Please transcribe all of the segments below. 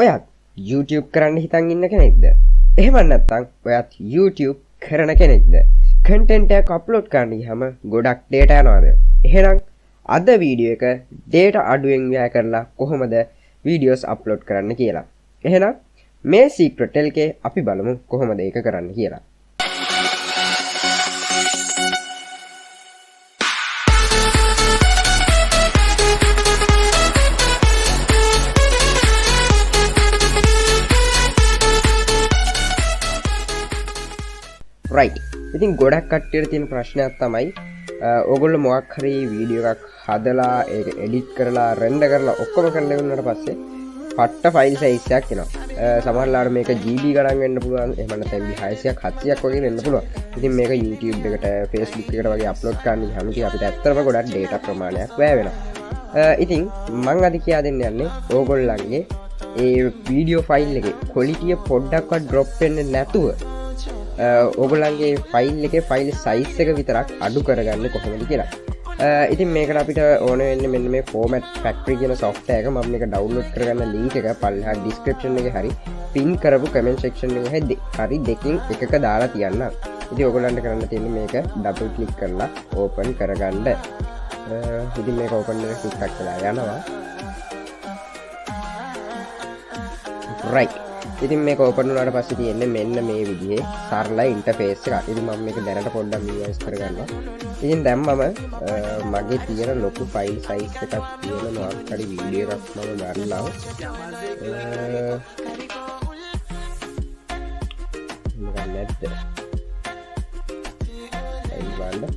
ඔයත් YouTube කරන්න හිතන් ඉන්න කෙනෙක්ද? එහෙම නැත්නම් ඔයත් YouTube කරන කෙනෙක්ද? content එකක් upload කරන්න ගියාම ගොඩක් data යනවාද? එහෙනම් අද වීඩියෝ එක data අඩුවෙන් වැය කරලා කොහොමද videos upload කරන්න කියලා. එහෙනම් මේ Secrect LK අපි බලමු කොහොමද ඒක කරන්න කියලා. right ඉතින් ගොඩක් කට්ටියට තියෙන ප්‍රශ්නයක් තමයි ඕගොල්ලෝ මොකක් හරි වීඩියෝ එකක් හදලා ඒක එඩිට් කරලා රෙන්ඩර් කරලා ඔක්කොම කරලා ඉවරනට පස්සේ පට්ට ෆයිල් සයිස් එකක් එනවා. සමහරවිට මේක GB ගණන් වෙන්න පුළුවන්. එහෙම නැත්නම් 600ක් 700ක් වගේ වෙන්න පුළුවන්. ඉතින් මේක YouTube එකට Facebook එකට වගේ අප්ලෝඩ් කරන්න ගියාම අපිට ඇත්තටම ගොඩක් data ප්‍රමාණයක් වැය වෙනවා. ඉතින් මම අද කියා දෙන්න යන්නේ ඕගොල්ලන්ගේ ඒ වීඩියෝ ෆයිල් එකේ quality පොඩ්ඩක්වත් drop වෙන්නේ නැතුව ඔගොල්ලන්ගේ ෆයිල් එකේ ෆයිල් සයිස් එක විතරක් අඩු කරගන්න කොහොමද කියලා. ඉතින් මේකට අපිට ඕන වෙන්නේ මෙන්න මේ format factory කියන software එක. මම මේක download කරගන්න link එක පල්ලෙහා description එකේ හරි pin කරපු comment section එකේ හරි දෙකකින් එකක දාලා තියන්න. ඉතින් ඔයගොල්ලන්ට කරන්න තියෙන්නේ මේක double click කරලා open කරගන්න. ඉතින් මේක open වෙලා ටිකක් වෙලා යනවා. right ඉතින් මේක ඕපන් වුණාට පස්සේ තියෙන්නේ මෙන්න මේ විදිහේ සරල ඉන්ටර්ෆේස් එකක්. ඉතින් මම මේක දැනට පොඩ්ඩක් minimize කරගන්නවා. ඉතින් දැන් මම මගේ තියෙන ලොකු ෆයිල් සයිස් එකක් තියෙන මොකක් හරි වීඩියෝ එකක් මම ගන්නවා. මොකක්ද නැද්ද? ෆයිල් බලන්න.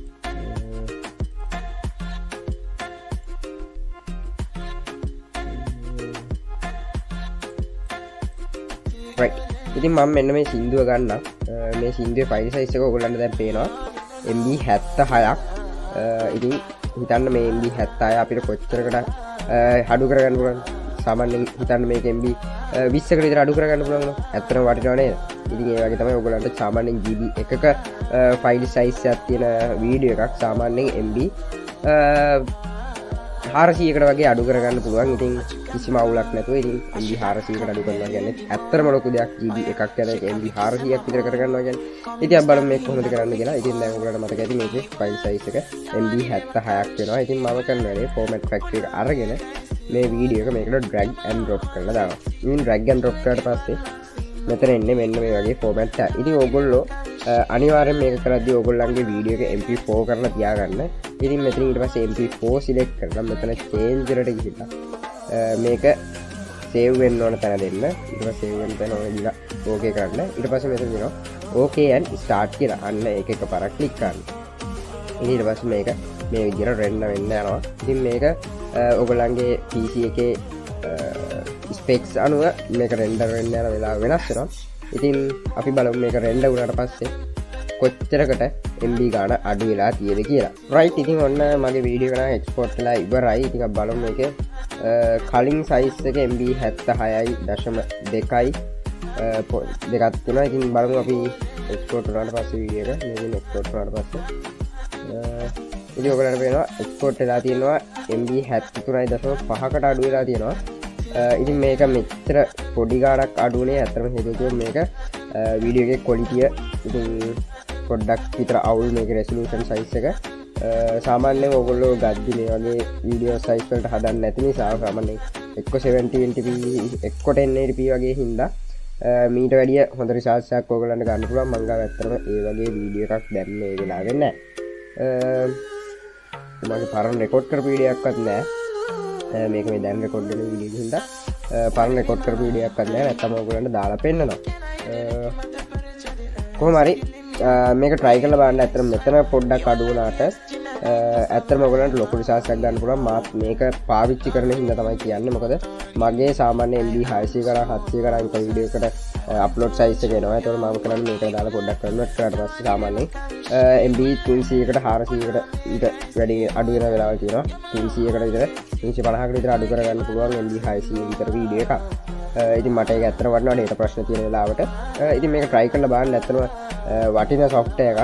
right ඉතින් මම මෙන්න මේ සින්දුව ගන්න. මේ සින්දුවේ ෆයිල් සයිස් එක ඔයගොල්ලන්ට දැන් පේනවා MB 76ක්. ඉතින් හිතන්න මේ MB 76 අපිට කොච්චරකට අඩු කරගන්න පුළුවන්ද? සාමාන්‍යයෙන් හිතන්න මේක MB 20කට විතර අඩු කරගන්න පුළුවන් නේද? ඇත්තටම වටිනවා නේද? ඉතින් ඒ වගේ තමයි ඔයගොල්ලන්ට සාමාන්‍යයෙන් GB එකක ෆයිල් සයිස් එකක් තියෙන වීඩියෝ එකක් සාමාන්‍යයෙන් MB 400කට වගේ අඩු කරගන්න පුළුවන්. ඉතින් කිසිම අවුලක් නැතුව ඉතින් MB 400කට අඩු කරනවා කියන්නේ ඇත්තටම ලොකු දෙයක්. GB එකක් යන එක MB 400ක් විතර කරගන්නවා කියන්නේ. ඉතින් අපි බලමු මේක කොහොමද කරන්න කියලා. ඉතින් දැන් ඔයගොල්ලන්ට මතක ඇති මේකේ ෆයිල් සයිස් එක MB 76ක් වෙනවා. ඉතින් මම කරන වැඩේ format factory එක අරගෙන මේ වීඩියෝ එක මේකට drag and drop කරලා දානවා. ඉතින් drag and drop කරාට පස්සේ මෙතන එන්නේ මෙන්න මේ වගේ format එක. ඉතින් ඔයගොල්ලෝ අනිවාර්යෙන් මේක කරද්දී ඔයගොල්ලන්ගේ වීඩියෝ එක MP4 කරලා තියාගන්න. ඉතින් මෙතන ඊට පස්සේ MP4 select කරලා මෙතන change එකට ගිහිල්ලා මේක save වෙන්න ඕන තැන දෙන්න. ඊට පස්සේ save වෙන තැන ඔයගොල්ලෝ okay කරන්න. ඊට පස්සේ මෙතන දෙනවා okay and start කියලා. අන්න ඒක එකපාරක් click කරන්න. ඊට පස්සේ මේක මේ විදිහට render වෙන්න යනවා. ඉතින් මේක ඔයගොල්ලන්ගේ PC එකේ specs අනුව මේක render වෙන්න යන වෙලාව වෙනස් වෙනවා. ඉතින් අපි බලමු මේක render වුණාට පස්සේ කොච්චරකට MB ගාන අඩු වෙලා තියෙද කියලා. right ඉතින් ඔන්න මගේ වීඩියෝ එක නම් export වෙලා ඉවරයි. ඉතින් අපි බලමු මේකේ කලින් size එක MB 76.2යි දෙකක් තියෙනවා. ඉතින් බලමු අපි export වුණාට පස්සේ වීඩියෝ එක මේකෙන් export වුණාට පස්සේ ඉතින් ඔයගොල්ලන්ට පේනවා export වෙලා තියෙනවා MB 73.5කට අඩු වෙලා තියෙනවා. ඉතින් මේක මෙච්චර පොඩි ගානක් අඩුනේ. අතරම හේතුව මේක වීඩියෝ එකේ quality ඉතින් පොඩ්ඩක් විතර අවුල් මේක resolution size එක. සාමාන්‍යයෙන් ඔයගොල්ලෝ ගද්දි මේ වගේ වීඩියෝ size වලට හදන්න නැති නිසා සාමාන්‍යයෙන් එක්ක 720p එක්ක 1080p වගේ හින්දා මීට වැඩිය හොඳ results එකක් ඔයගොල්ලන්ට ගන්න පුළුවන්. මම ගාව ඇත්තටම ඒ වගේ වීඩියෝ එකක් දැන් මේ වෙලාවෙ නැහැ. මගේ පරණ රෙකෝඩ් කරපු වීඩියෝ එකක්වත් නැහැ. මේක මේ දැන් රෙකෝඩ් වෙන වීඩියෝ හින්දා පරණ රෙකෝඩ් කරපු වීඩියෝ එකක්වත් නැහැ. නැත්තම් ඔයගොල්ලන්ට දාලා පෙන්නනවා. කොහොම හරි මේක try කරලා බලන්න. ඇත්තටම මෙතන පොඩ්ඩක් අඩු වුණාට ඇත්තටම ඔයගොල්ලන්ට ලොකු results එකක් ගන්න පුළුවන්. මාත් මේක පාවිච්චි කරන හින්දා තමයි කියන්නේ. මොකද මගේ සාමාන්‍ය MB 600 කරා 700 කරා එක වීඩියෝ එකට අප්ලෝඩ් සයිස් එක එනවා. ඒතකොට මම කරන්නේ මේක දාලා පොඩ්ඩක් කන්වර්ට් කරාට පස්සේ සාමාන්‍යයෙන් MB 300කට 400කට ඊට වැඩි අඩු වෙන වෙලාවල් තියෙනවා. 300කට විතර 350කට විතර අඩු කරගන්න පුළුවන් MB 600 විතර වීඩියෝ එකක්. ඉතින් මට ඒක ඇත්තට වටිනවා data ප්‍රශ්න තියෙන වෙලාවට. ඉතින් මේක try කරලා බලන්න. ඇත්තටම වටින software එකක්.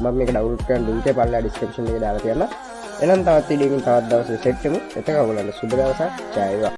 මම මේක download කරන්න link එක පල්ලා description එකේ දාලා තියන්න. එහෙනම් තවත් වීඩියෝකින් තවත් දවසක සෙට් වෙමු. එතක ඔයගොල්ලන්ට සුබ දවසක්. ජය වේවා.